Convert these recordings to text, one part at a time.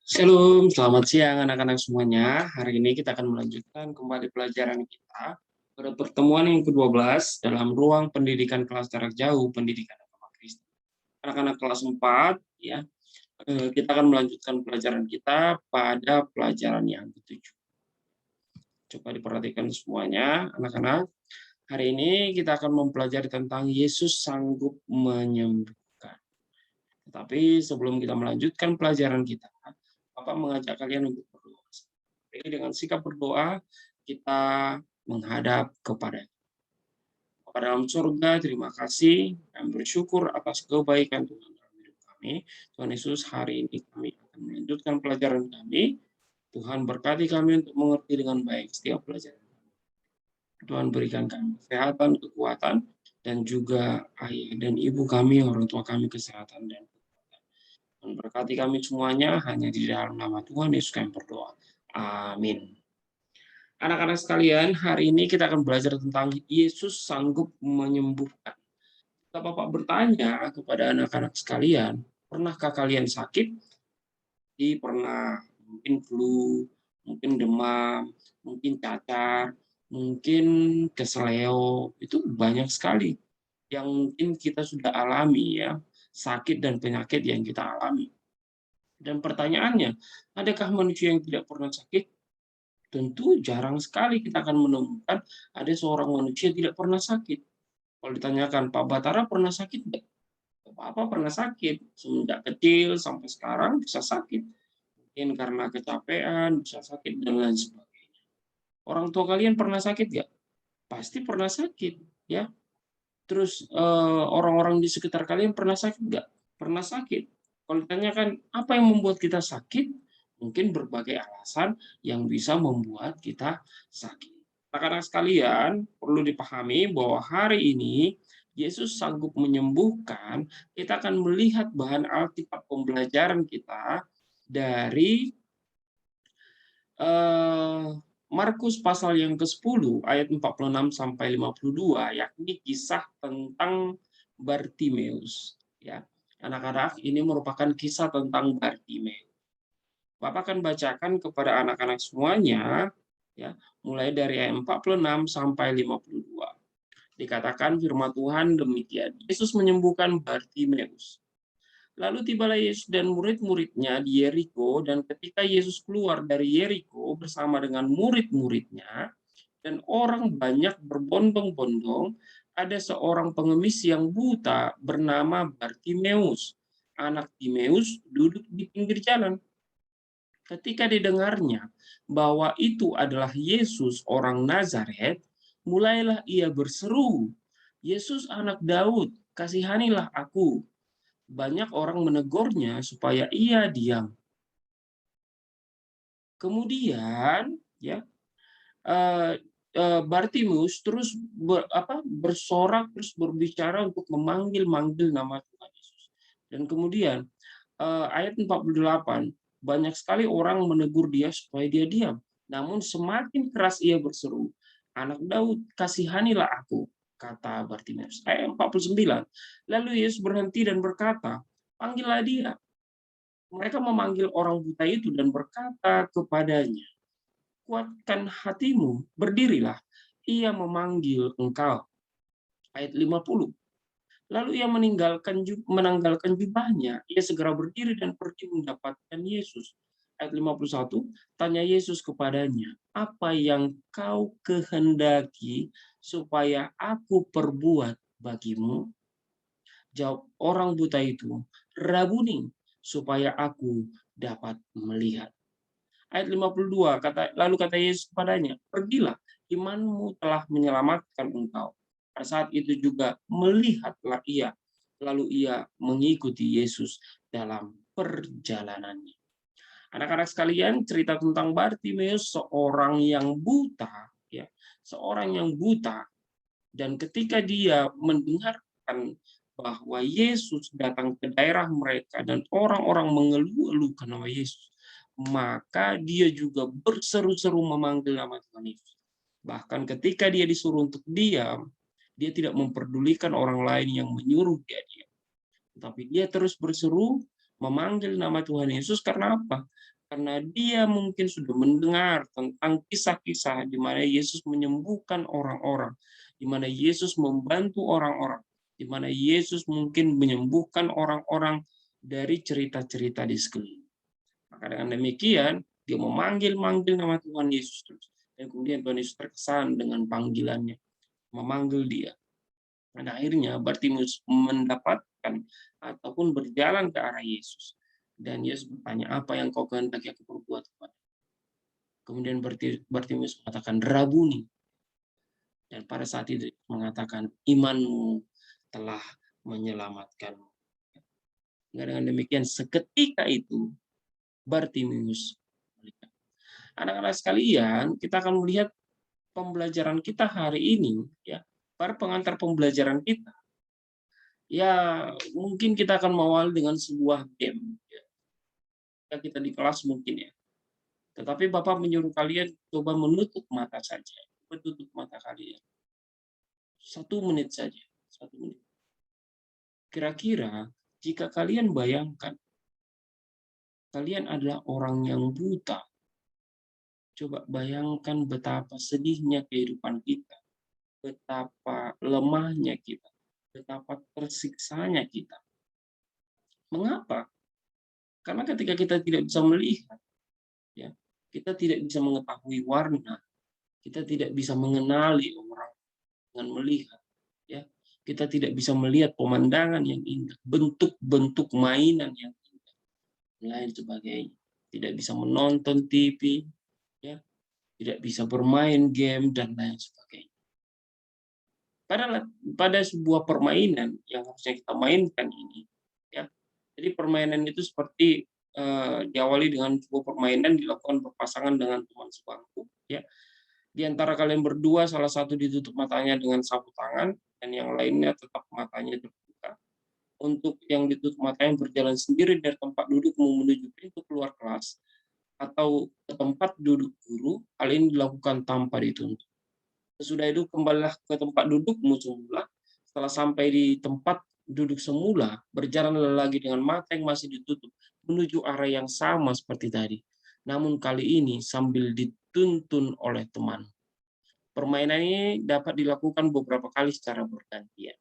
Shalom, selamat siang anak-anak semuanya. Hari ini kita akan melanjutkan kembali pelajaran kita pada pertemuan yang ke-12 dalam ruang pendidikan kelas jarak jauh pendidikan agama Kristen. Anak-anak kelas 4 ya, kita akan melanjutkan pelajaran kita pada pelajaran yang ke-7. Coba diperhatikan semuanya, anak-anak. Hari ini kita akan mempelajari tentang Yesus sanggup menyembuhkan. Tetapi sebelum kita melanjutkan pelajaran kita, Bapak mengajak kalian untuk berdoa. Jadi dengan sikap berdoa, kita menghadap kepada Bapa dalam surga. Terima kasih dan bersyukur atas kebaikan Tuhan dalam hidup kami. Tuhan Yesus, hari ini kami akan melanjutkan pelajaran kami. Tuhan berkati kami untuk mengerti dengan baik setiap pelajaran. Tuhan berikan kami kesehatan, kekuatan, dan juga ayah dan ibu kami, orang tua kami kesehatan dan kekuatan. Tuhan berkati kami semuanya hanya di dalam nama Tuhan Yesus kami berdoa. Amin. Anak-anak sekalian, hari ini kita akan belajar tentang Yesus sanggup menyembuhkan. Jika Bapak bertanya kepada anak-anak sekalian, pernahkah kalian sakit? Pernah, mungkin flu, mungkin demam, mungkin cacar, mungkin keseleo, itu banyak sekali yang mungkin kita sudah alami ya, sakit dan penyakit yang kita alami. Dan pertanyaannya, adakah manusia yang tidak pernah sakit? Tentu jarang sekali kita akan menemukan ada seorang manusia tidak pernah sakit. Kalau ditanyakan, Pak Batara pernah sakit nggak? Apa pernah sakit. Semenjak kecil sampai sekarang bisa sakit. Mungkin karena kecapean, bisa sakit, dan lain sebagainya. Orang tua kalian pernah sakit nggak? Pasti pernah sakit. Ya. Terus orang-orang di sekitar kalian pernah sakit nggak? Pernah sakit. Kalau ditanyakan, apa yang membuat kita sakit? Mungkin berbagai alasan yang bisa membuat kita sakit. Anak-anak sekalian, perlu dipahami bahwa hari ini Yesus sanggup menyembuhkan. Kita akan melihat bahan Alkitab pembelajaran kita dari Markus pasal yang ke-10 ayat 46 sampai 52, yakni kisah tentang Bartimeus. Ya, anak-anak, ini merupakan kisah tentang Bartimeus. Bapak akan bacakan kepada anak-anak semuanya, ya, mulai dari ayat 46 sampai 52. Dikatakan firman Tuhan demikian: Yesus menyembuhkan Bartimeus. Lalu tibalah Yesus dan murid-muridnya di Yeriko, dan ketika Yesus keluar dari Yeriko bersama dengan murid-muridnya, dan orang banyak berbondong-bondong, ada seorang pengemis yang buta bernama Bartimeus. Anak Timeus duduk di pinggir jalan. Ketika didengarnya bahwa itu adalah Yesus orang Nazaret, mulailah ia berseru, Yesus anak Daud, kasihanilah aku. Banyak orang menegurnya supaya ia diam. Kemudian, ya, Bartimeus terus bersorak, terus berbicara untuk memanggil-manggil nama Tuhan Yesus. Dan kemudian ayat 48, banyak sekali orang menegur dia supaya dia diam. Namun semakin keras ia berseru, anak Daud, kasihanilah aku, kata Bartimeus. Ayat 49, lalu Yesus berhenti dan berkata, panggillah dia. Mereka memanggil orang buta itu dan berkata kepadanya, kuatkan hatimu, berdirilah, ia memanggil engkau. Ayat 50. Lalu ia menanggalkan jubahnya, ia segera berdiri dan pergi mendapatkan Yesus. Ayat 51, tanya Yesus kepadanya, apa yang kau kehendaki supaya aku perbuat bagimu? Jawab orang buta itu, Rabuni, supaya aku dapat melihat. Ayat 52, lalu kata Yesus kepadanya, pergilah, imanmu telah menyelamatkan engkau. Pada saat itu juga melihatlah ia, lalu ia mengikuti Yesus dalam perjalanannya. Anak-anak sekalian, cerita tentang Bartimeus, seorang yang buta, ya, seorang yang buta, dan ketika dia mendengarkan bahwa Yesus datang ke daerah mereka dan orang-orang mengeluh-elukan nama Yesus, maka dia juga berseru-seru memanggil nama Tuhan Yesus. Bahkan ketika dia disuruh untuk diam, dia tidak memperdulikan orang lain yang menyuruh dia diam. Tapi dia terus berseru memanggil nama Tuhan Yesus karena apa? Karena dia mungkin sudah mendengar tentang kisah-kisah di mana Yesus menyembuhkan orang-orang, di mana Yesus membantu orang-orang, di mana Yesus mungkin menyembuhkan orang-orang dari cerita-cerita di sekeliling. Maka dengan demikian, dia memanggil-manggil nama Tuhan Yesus terus. Dan kemudian Tuhan Yesus terkesan dengan panggilannya, memanggil dia. Dan akhirnya Bartimeus mendapatkan ataupun berjalan ke arah Yesus. Dan Yesus bertanya, apa yang kau kehendaki aku perbuat kepada? Kemudian Bartimeus mengatakan, Rabuni. Dan pada saat itu mengatakan, imanmu telah menyelamatkanmu. Dengan demikian, seketika itu Bartimeus melihat. Anak-anak sekalian, kita akan melihat pembelajaran kita hari ini, ya, para pengantar pembelajaran kita. Ya, mungkin kita akan mengawali dengan sebuah game. Ya. Kita di kelas mungkin ya. Tetapi Bapak menyuruh kalian coba menutup mata saja. Menutup mata kalian. 1 menit saja. 1 menit. Kira-kira jika kalian bayangkan, kalian adalah orang yang buta. Coba bayangkan betapa sedihnya kehidupan kita. Betapa lemahnya kita. Betapa tersiksanya kita. Mengapa? Karena ketika kita tidak bisa melihat, ya, kita tidak bisa mengetahui warna, kita tidak bisa mengenali orang dengan melihat, ya, kita tidak bisa melihat pemandangan yang indah, bentuk-bentuk mainan yang indah, lain sebagainya, tidak bisa menonton TV, ya, tidak bisa bermain game dan lain sebagainya. Padahal pada sebuah permainan yang harusnya kita mainkan ini, ya, jadi permainan itu seperti diawali dengan sebuah permainan dilakukan berpasangan dengan teman sebangku, ya. Di antara kalian berdua salah satu ditutup matanya dengan sapu tangan dan yang lainnya tetap matanya terbuka. Untuk yang ditutup matanya berjalan sendiri dari tempat dudukmu menuju pintu keluar kelas atau ke tempat duduk guru, hal ini dilakukan tanpa dituntut. Sesudah itu kembalilah ke tempat dudukmu semula. Setelah sampai di tempat duduk semula, berjalanlah lagi dengan mata yang masih ditutup menuju arah yang sama seperti tadi. Namun kali ini sambil dituntun oleh teman. Permainan ini dapat dilakukan beberapa kali secara bergantian.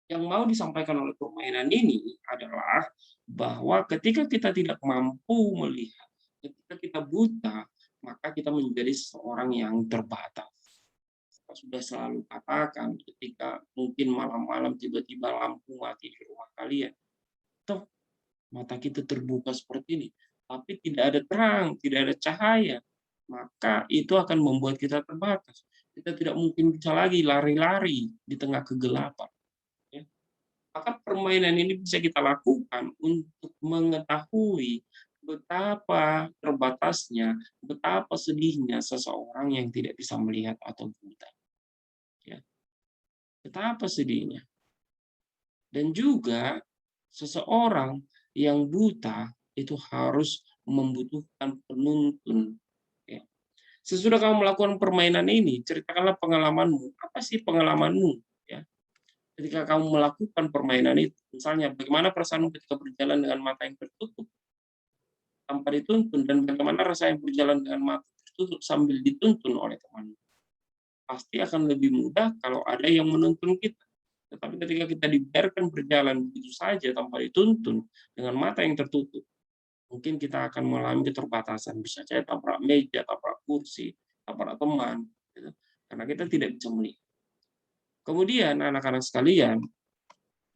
Yang mau disampaikan oleh permainan ini adalah bahwa ketika kita tidak mampu melihat, ketika kita buta, maka kita menjadi seorang yang terbatas. Saya sudah selalu katakan ketika mungkin malam-malam tiba-tiba lampu mati di rumah kalian, toh mata kita terbuka seperti ini, tapi tidak ada terang, tidak ada cahaya, maka itu akan membuat kita terbatas. Kita tidak mungkin bisa lagi lari-lari di tengah kegelapan. Ya. Maka permainan ini bisa kita lakukan untuk mengetahui betapa terbatasnya, betapa sedihnya seseorang yang tidak bisa melihat atau buta. Ya. Betapa sedihnya. Dan juga seseorang yang buta itu harus membutuhkan penuntun. Ya. Sesudah kamu melakukan permainan ini, ceritakanlah pengalamanmu. Apa sih pengalamanmu? Ya. Ketika kamu melakukan permainan itu, misalnya bagaimana perasaanmu ketika berjalan dengan mata yang tertutup tanpa dituntun, dan bagaimana rasanya berjalan dengan mata tertutup sambil dituntun oleh teman. Pasti akan lebih mudah kalau ada yang menuntun kita. Tetapi ketika kita dibiarkan berjalan begitu saja tanpa dituntun dengan mata yang tertutup, mungkin kita akan mengalami keterbatasan. Bisa saja tabrak meja, tabrak kursi, tabrak teman, gitu. Karena kita tidak bisa melihat. Kemudian anak-anak sekalian,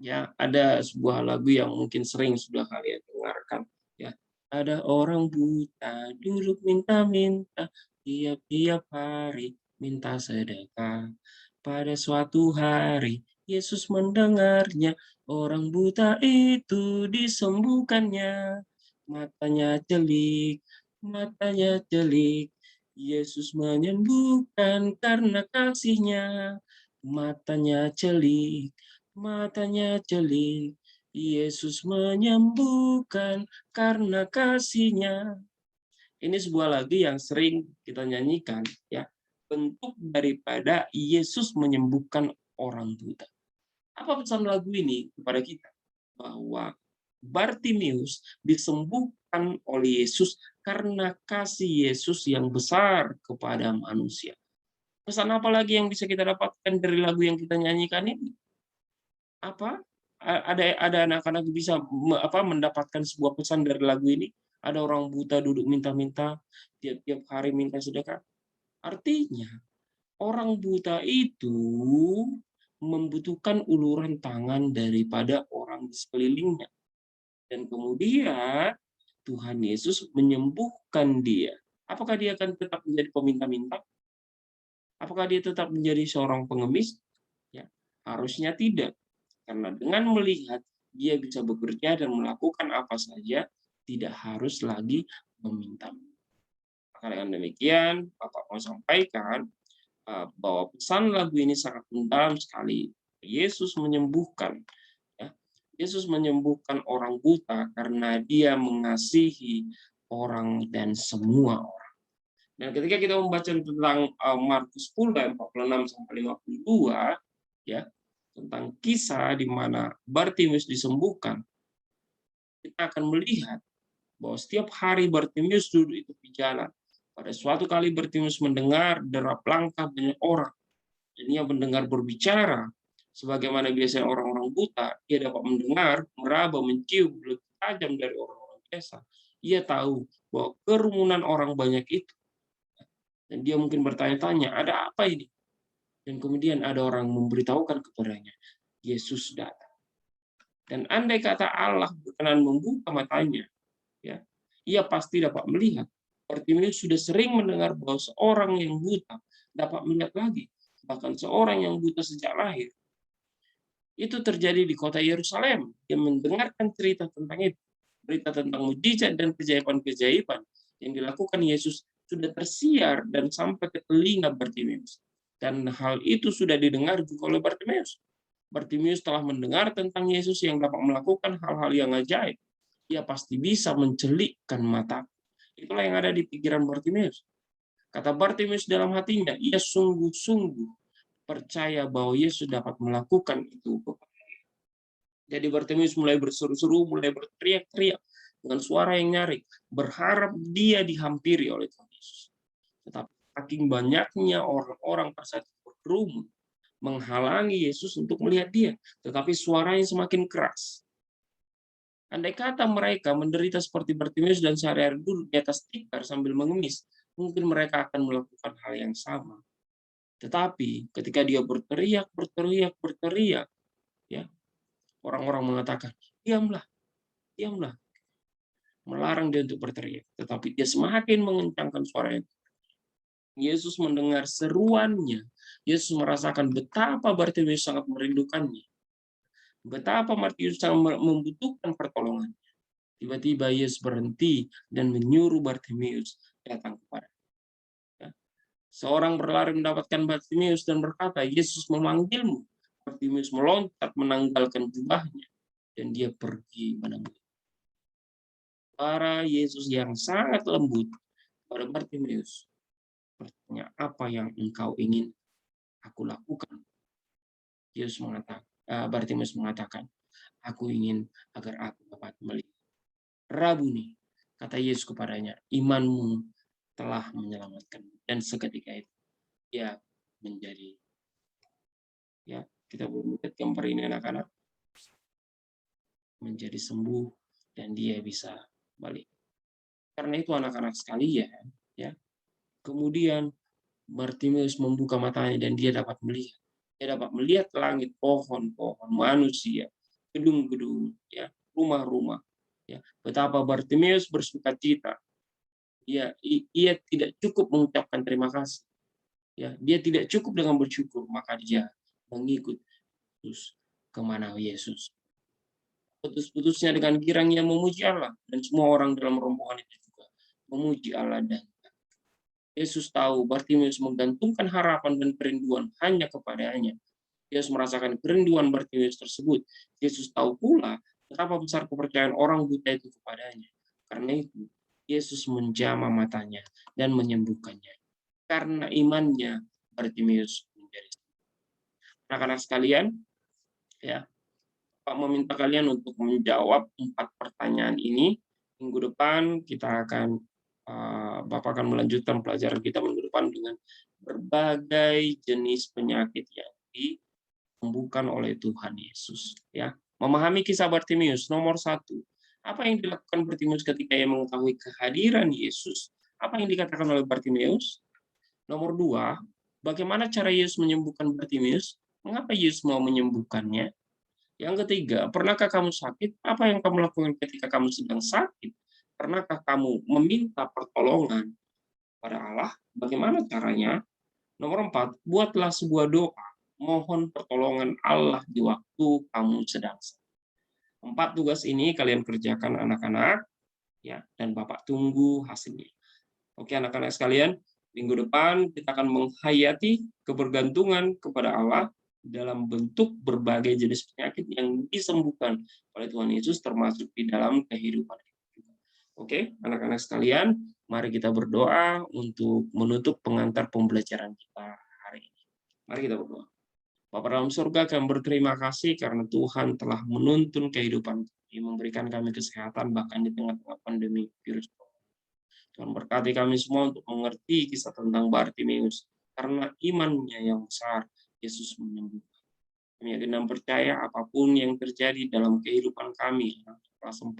ya ada sebuah lagu yang mungkin sering sudah kalian dengarkan. Ya, ada orang buta duduk minta-minta tiap-tiap hari minta sedekah. Pada suatu hari Yesus mendengarnya, orang buta itu disembuhkannya. Matanya celik, Yesus menyembuhkan karena kasih-Nya. Matanya celik, Yesus menyembuhkan karena kasih-Nya. Ini sebuah lagu yang sering kita nyanyikan, ya. Bentuk daripada Yesus menyembuhkan orang buta. Apa pesan lagu ini kepada kita? Bahwa Bartimius disembuhkan oleh Yesus karena kasih Yesus yang besar kepada manusia. Pesan apa lagi yang bisa kita dapatkan dari lagu yang kita nyanyikan ini? Apa? Ada anak-anak bisa mendapatkan sebuah pesan dari lagu ini? Ada orang buta duduk minta-minta, tiap-tiap hari minta sedekah. Artinya, orang buta itu membutuhkan uluran tangan daripada orang di sekelilingnya. Dan kemudian Tuhan Yesus menyembuhkan dia. Apakah dia akan tetap menjadi peminta-minta? Apakah dia tetap menjadi seorang pengemis? Ya, harusnya tidak. Karena dengan melihat dia bisa bekerja dan melakukan apa saja, tidak harus lagi meminta. Maka dengan demikian, Bapak mau sampaikan bahwa pesan lagu ini sangat mendalam sekali. Yesus menyembuhkan. Ya. Yesus menyembuhkan orang buta karena dia mengasihi orang dan semua orang. Dan ketika kita membaca tentang Markus 10 ayat 46 sampai 52, ya, tentang kisah di mana Bartimius disembuhkan, kita akan melihat bahwa setiap hari Bartimius duduk di tepi jalan. Pada suatu kali Bartimius mendengar derap langkah banyak orang. Dan ia mendengar berbicara. Sebagaimana biasanya orang-orang buta, ia dapat mendengar, meraba, mencium lebih tajam dari orang-orang biasa. Ia tahu bahwa kerumunan orang banyak itu. Dan dia mungkin bertanya-tanya, ada apa ini? Dan kemudian ada orang memberitahukan kepadanya, Yesus datang. Dan andai kata Allah berkenan membuka matanya, ya, ia pasti dapat melihat. Bartimius sudah sering mendengar bahwa seorang yang buta dapat melihat lagi. Bahkan seorang yang buta sejak lahir. Itu terjadi di kota Yerusalem. Dia mendengarkan cerita tentang itu. Berita tentang mujizat dan keajaiban-keajaiban yang dilakukan Yesus sudah tersiar dan sampai ke telinga Bartimius. Dan hal itu sudah didengar juga oleh Bartimius. Bartimius telah mendengar tentang Yesus yang dapat melakukan hal-hal yang ajaib. Ia pasti bisa mencelikkan mata. Itulah yang ada di pikiran Bartimius. Kata Bartimius dalam hatinya, ia sungguh-sungguh percaya bahwa Yesus dapat melakukan itu. Jadi Bartimius mulai berseru-seru, mulai berteriak-teriak dengan suara yang nyaring, berharap dia dihampiri oleh Tuhan Yesus. Tetapi saking banyaknya orang-orang pada saat berkerumun menghalangi Yesus untuk melihat dia, tetapi suaranya semakin keras. Andai kata mereka menderita seperti Bartimius dan sehari-hari duduk di atas tikar sambil mengemis, mungkin mereka akan melakukan hal yang sama. Tetapi ketika dia berteriak, ya, orang-orang mengatakan, diamlah, diamlah. Melarang dia untuk berteriak. Tetapi dia semakin mengencangkan suaranya. Yesus mendengar seruannya. Yesus merasakan betapa Bartimius sangat merindukannya. Betapa Bartimius sangat membutuhkan pertolongan. Tiba-tiba Yesus berhenti dan menyuruh Bartimius datang kepadanya. Seorang berlari mendapatkan Bartimius dan berkata, Yesus memanggilmu. Bartimius meloncat menanggalkan jubahnya dan dia pergi menemui. Para Yesus yang sangat lembut pada Bartimius bertanya, apa yang engkau ingin aku lakukan? Yesus mengatakan, Bartimius mengatakan, aku ingin agar aku dapat melihat. Rabuni, kata Yesus kepadanya, imanmu telah menyelamatkan. Dan seketika itu dia menjadi, ya, kita belum lihat gambar ini anak-anak, menjadi sembuh dan dia bisa balik. Karena itu anak-anak sekalian, ya, kemudian Bartimius membuka matanya dan dia dapat melihat. Dia dapat melihat langit, pohon-pohon, manusia, gedung-gedung, ya, rumah-rumah. Ya, betapa Bartimius bersukacita. Ya, ia tidak cukup mengucapkan terima kasih. Ya, dia tidak cukup dengan bersyukur, maka dia mengikut Yesus kemana Yesus. Putus-putusnya dengan girangnya memuji Allah, dan semua orang dalam rombongan itu juga memuji Allah. Dan Yesus tahu Bartimius menggantungkan harapan dan kerinduan hanya kepadanya. Yesus merasakan kerinduan Bartimius tersebut. Yesus tahu pula betapa besar kepercayaan orang buta itu kepadanya. Karena itu, Yesus menjamah matanya dan menyembuhkannya. Karena imannya, Bartimius menjadi. Anak-anak sekalian, ya, Bapak meminta kalian untuk menjawab 4 pertanyaan ini. Minggu depan kita akan Bapak akan melanjutkan pelajaran kita minggu depan dengan berbagai jenis penyakit yang disembuhkan oleh Tuhan Yesus. Ya, memahami kisah Bartimius. Nomor 1, apa yang dilakukan Bartimius ketika ia mengetahui kehadiran Yesus? Apa yang dikatakan oleh Bartimius? Nomor 2, bagaimana cara Yesus menyembuhkan Bartimius? Mengapa Yesus mau menyembuhkannya? Yang ketiga, pernahkah kamu sakit? Apa yang kamu lakukan ketika kamu sedang sakit? Pernahkah kamu meminta pertolongan pada Allah? Bagaimana caranya? Nomor 4, buatlah sebuah doa. Mohon pertolongan Allah di waktu kamu sedang sakit. 4 tugas ini kalian kerjakan anak-anak, ya, dan Bapak tunggu hasilnya. Oke anak-anak sekalian, minggu depan kita akan menghayati kebergantungan kepada Allah dalam bentuk berbagai jenis penyakit yang disembuhkan oleh Tuhan Yesus, termasuk di dalam kehidupan kita. Oke, anak-anak sekalian, mari kita berdoa untuk menutup pengantar pembelajaran kita hari ini. Mari kita berdoa. Bapa dalam surga, kami berterima kasih karena Tuhan telah menuntun kehidupan kami, memberikan kami kesehatan bahkan di tengah-tengah pandemi virus corona. Tuhan berkati kami semua untuk mengerti kisah tentang Bartimius, karena imannya yang besar, Yesus menyembuhkan. Kami yakin dan percaya apapun yang terjadi dalam kehidupan kami, kelas 4,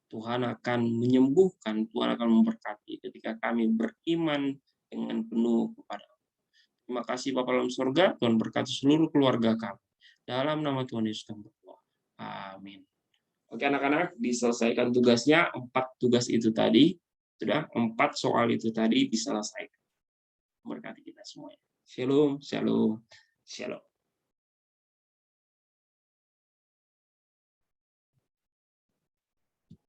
Tuhan akan menyembuhkan, Tuhan akan memberkati ketika kami beriman dengan penuh kepada Allah. Terima kasih Bapa dalam surga, Tuhan berkati seluruh keluarga kami. Dalam nama Tuhan Yesus kami berdoa. Amin. Oke anak-anak, diselesaikan tugasnya, 4 tugas itu tadi, sudah 4 soal itu tadi diselesaikan. Berkati kita semuanya. Shalom, shalom, shalom.